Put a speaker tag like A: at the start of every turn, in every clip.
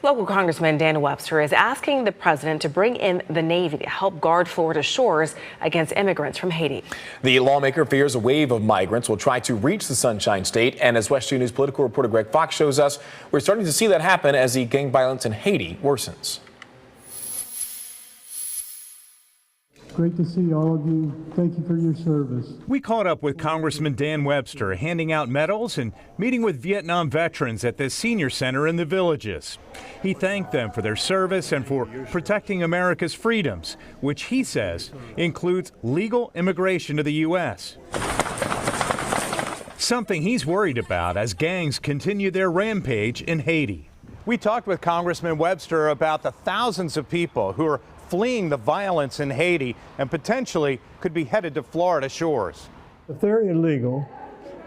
A: Local Congressman Dan Webster is asking the president to bring in the Navy to help guard Florida shores against immigrants from Haiti.
B: The lawmaker fears a wave of migrants will try to reach the Sunshine State. And as West 2 News political reporter Greg Fox shows us, we're starting to see that happen as the gang violence in Haiti worsens.
C: Great to see all of you. Thank you for your service.
D: We caught up with Congressman Dan Webster, handing out medals and meeting with Vietnam veterans at the senior center in the Villages. He thanked them for their service and for protecting America's freedoms, which he says includes legal immigration to the U.S. Something he's worried about as gangs continue their rampage in Haiti. We talked with Congressman Webster about the thousands of people who are fleeing the violence in Haiti and potentially could be headed to Florida shores.
C: If they're illegal,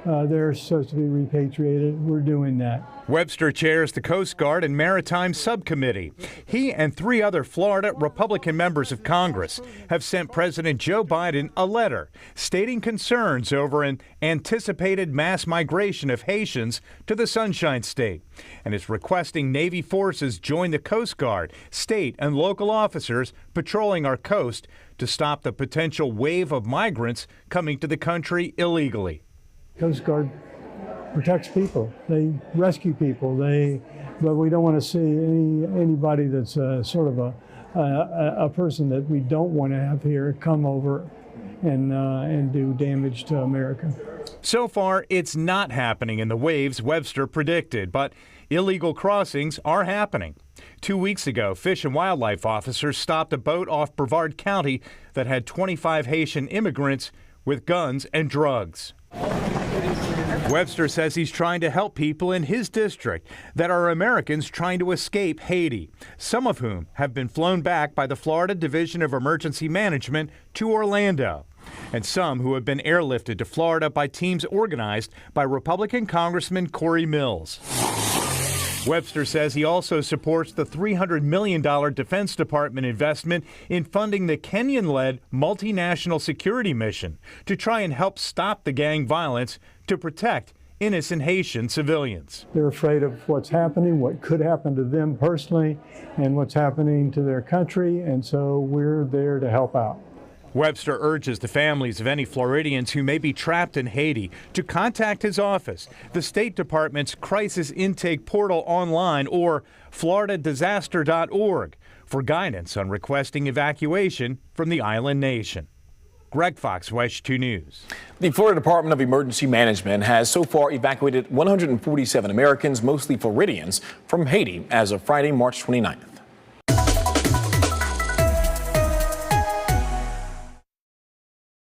C: they're supposed to be repatriated. We're doing that.
D: Webster chairs the Coast Guard and Maritime Subcommittee. He and 3 other Florida Republican members of Congress have sent President Joe Biden a letter stating concerns over an anticipated mass migration of Haitians to the Sunshine State, and is requesting Navy forces join the Coast Guard, state and local officers patrolling our coast to stop the potential wave of migrants coming to the country illegally.
C: Coast Guard protects people. They rescue people. But we don't want to see anybody that's sort of a person that we don't want to have here come over and do damage to America.
D: So far, it's not happening in the waves Webster predicted, but illegal crossings are happening. 2 weeks ago, Fish and Wildlife officers stopped a boat off Brevard County that had 25 Haitian immigrants with guns and drugs. Webster says he's trying to help people in his district that are Americans trying to escape Haiti, some of whom have been flown back by the Florida Division of Emergency Management to Orlando, and some who have been airlifted to Florida by teams organized by Republican Congressman Corey Mills. Webster says he also supports the $300 million Defense Department investment in funding the Kenyan-led multinational security mission to try and help stop the gang violence to protect innocent Haitian civilians.
C: They're afraid of what's happening, what could happen to them personally, and what's happening to their country, and so we're there to help out.
D: Webster urges the families of any Floridians who may be trapped in Haiti to contact his office, the State Department's Crisis Intake Portal online, or floridadisaster.org for guidance on requesting evacuation from the island nation. Greg Fox, West 2 News.
B: The Florida Department of Emergency Management has so far evacuated 147 Americans, mostly Floridians, from Haiti as of Friday, March 29th.